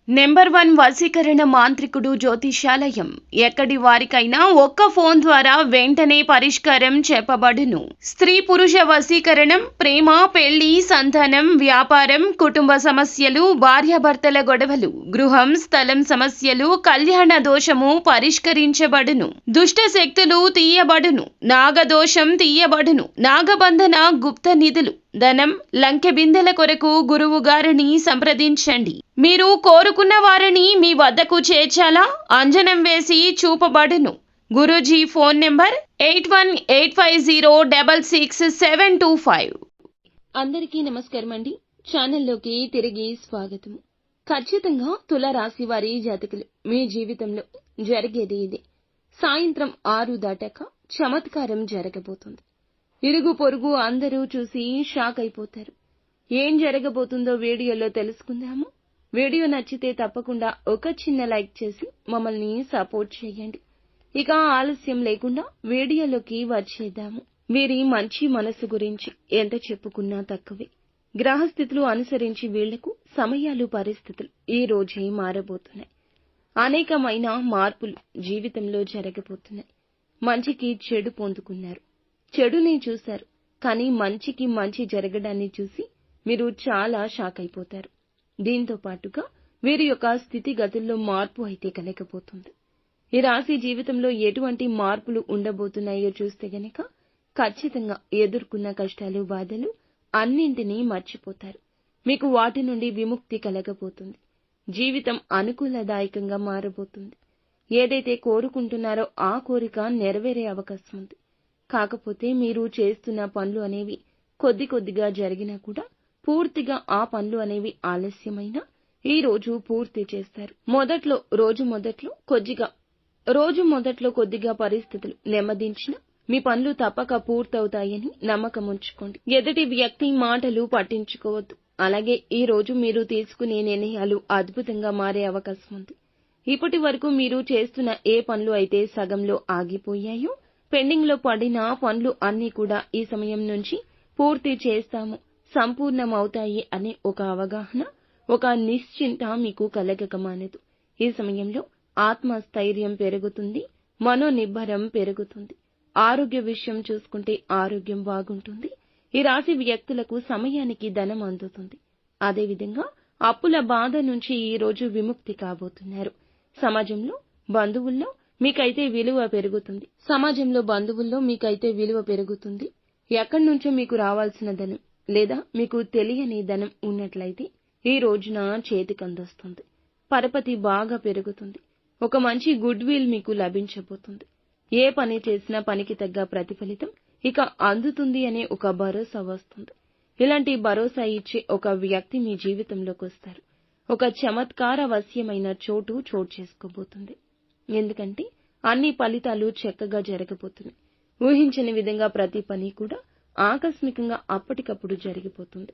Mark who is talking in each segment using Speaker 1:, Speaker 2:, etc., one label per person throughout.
Speaker 1: Number 1 వశీకరణ మాంత్రికుడు జ్యోతిషాలయం. ఎక్కడి వారికైనా ఒక్క ఫోన్ ద్వారా వెంటనే పరిష్కారం చెప్పబడును. స్త్రీ పురుష వశీకరణం, ప్రేమ, పెళ్లి, సంతానం, వ్యాపారం, కుటుంబ సమస్యలు, భార్యాభర్తల గొడవలు, గృహం, స్థలం సమస్యలు, కళ్యాణ దోషము పరిష్కరించబడును. దుష్ట శక్తులు తీయబడును. నాగదోషం తీయబడును. నాగబంధన, గుప్త నిధులు, ధనం, లంకె బిందెల కొరకు గురువు గారిని సంప్రదించండి. మీరు కోరుకున్న వారిని మీ వద్దకు చేర్చాలా? అంజనం వేసి చూపబడును. Guruji phone number 8185066725. అందరికీ నమస్కారం అండి. ఛానల్లోకి తిరిగి స్వాగతం. ఖచ్చితంగా తులారాశి వారి జాతకులు మీ జీవితంలో జరిగేది ఇదే. సాయంత్రం 6 దాటాక చమత్కారం జరగబోతుంది. ఇరుగు పొరుగు అందరూ చూసి షాక్ అయిపోతారు. ఏం జరగబోతుందో వీడియోలో తెలుసుకుందాము. వీడియో నచ్చితే తప్పకుండా ఒక చిన్న లైక్ చేసి మమ్మల్ని సపోర్ట్ చేయండి. ఇక ఆలస్యం లేకుండా వీడియోలోకి వచ్చేద్దాము. వీరి మంచి మనసు గురించి ఎంత చెప్పుకున్నా తక్కువే. గ్రహస్థితులు అనుసరించి వీళ్లకు సమయాలు, పరిస్థితులు ఈ రోజే మారబోతున్నాయి. అనేకమైన మార్పులు జీవితంలో జరగబోతున్నాయి. మంచికి చెడు పొందుకున్నారు, చెడుని చూశారు. కానీ మంచికి మంచి జరగడాన్ని చూసి మీరు చాలా షాక్ అయిపోతారు. దీంతో పాటుగా వీరి యొక్క స్థితిగతుల్లో మార్పు అయితే కలగబోతుంది. ఈ రాశి జీవితంలో ఎటువంటి మార్పులు ఉండబోతున్నాయో చూస్తే గనక ఖచ్చితంగా ఎదుర్కొన్న కష్టాలు, బాధలు అన్నింటినీ మర్చిపోతారు. మీకు వాటి నుండి విముక్తి కలగబోతుంది. జీవితం అనుకూలదాయకంగా మారబోతుంది. ఏదైతే కోరుకుంటున్నారో ఆ కోరిక నెరవేరే అవకాశం ఉంది. కాకపోతే మీరు చేస్తున్న పనులు అనేవి కొద్దిగా జరిగినా కూడా పూర్తిగా ఆ పనులు అనేవి ఆలస్యమైనా ఈ రోజు పూర్తి చేస్తారు. రోజు మొదట్లో కొద్దిగా పరిస్థితులు నెమ్మదించినా మీ పనులు తప్పక పూర్తవుతాయని నమ్మకం ఉంచుకోండి. ఎదుటి వ్యక్తి మాటలు పట్టించుకోవద్దు. అలాగే ఈ రోజు మీరు తీసుకునే నిర్ణయాలు అద్భుతంగా మారే అవకాశం ఉంది. ఇప్పటి వరకు మీరు చేస్తున్న ఏ పనులు అయితే సగంలో ఆగిపోయాయో, పెండింగ్ లో పడిన పనులు అన్నీ కూడా ఈ సమయం నుంచి పూర్తి చేస్తాము, సంపూర్ణమవుతాయి అనే ఒక అవగాహన, ఒక నిశ్చింత మీకు కలగక మానదు. ఈ సమయంలో ఆత్మస్థైర్యం పెరుగుతుంది, మనోనిబ్బరం పెరుగుతుంది. ఆరోగ్య విషయం చూసుకుంటే ఆరోగ్యం బాగుంటుంది. ఈ రాశి వ్యక్తులకు సమయానికి ధనం అందుతుంది. అదేవిధంగా అప్పుల బాధ నుంచి ఈ రోజు విముక్తి కాబోతున్నారు. సమాజంలో బంధువుల్లో మీకైతే విలువ పెరుగుతుంది. ఎక్కడి నుంచో మీకు రావాల్సిన ధనం లేదా మీకు తెలియని ధనం ఉన్నట్లయితే ఈ రోజున చేతికందొస్తుంది. పరపతి బాగా పెరుగుతుంది. ఒక మంచి గుడ్ విల్ మీకు లభించబోతుంది. ఏ పని చేసినా పనికి తగ్గ ప్రతిఫలితం ఇక అందుతుంది అనే ఒక భరోసా వస్తుంది. ఇలాంటి భరోసా ఇచ్చే ఒక వ్యక్తి మీ జీవితంలోకి వస్తారు. ఒక చమత్కార వశ్యమైన చోటు చేసుకోబోతుంది. ఎందుకంటే అన్ని ఫలితాలు చక్కగా జరగబోతున్నాయి. ఊహించని విధంగా ప్రతి పని కూడా ఆకస్మికంగా అప్పటికప్పుడు జరిగిపోతుంది.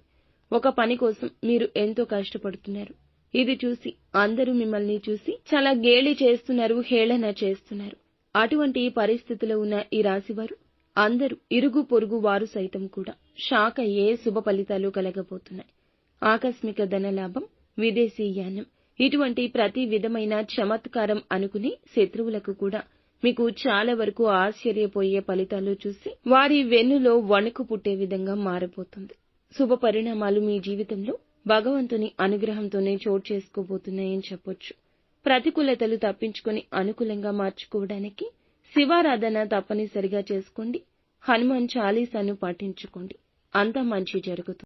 Speaker 1: ఒక పని కోసం మీరు ఎంతో కష్టపడుతున్నారు. ఇది చూసి అందరూ మిమ్మల్ని చూసి చాలా గేలి చేస్తున్నారు, హేళన చేస్తున్నారు. అటువంటి పరిస్థితిలో ఉన్న ఈ రాశివారు అందరూ ఇరుగు పొరుగు వారు సైతం కూడా షాక్ అయ్యే శుభ ఫలితాలు కలగబోతున్నాయి. ఆకస్మిక ధనలాభం, విదేశీయానం, ఇటువంటి ప్రతి విధమైన చమత్కారం అనుకుని శత్రువులకు కూడా మీకు చాలా వరకు ఆశ్చర్యపోయే ఫలితాలు చూసి వారి వెన్నులో వణుకు పుట్టే విధంగా మారబోతుంది. శుభ పరిణామాలు మీ జీవితంలో భగవంతుని అనుగ్రహంతోనే చోటు చేసుకోబోతున్నాయని చెప్పొచ్చు. ప్రతికూలతలు తప్పించుకొని అనుకూలంగా మార్చుకోవడానికి శివారాధన తప్పనిసరిగా చేసుకోండి. హనుమాన్ చాలీసాను పాటించుకోండి. అంతా మంచి జరుగుతుంది.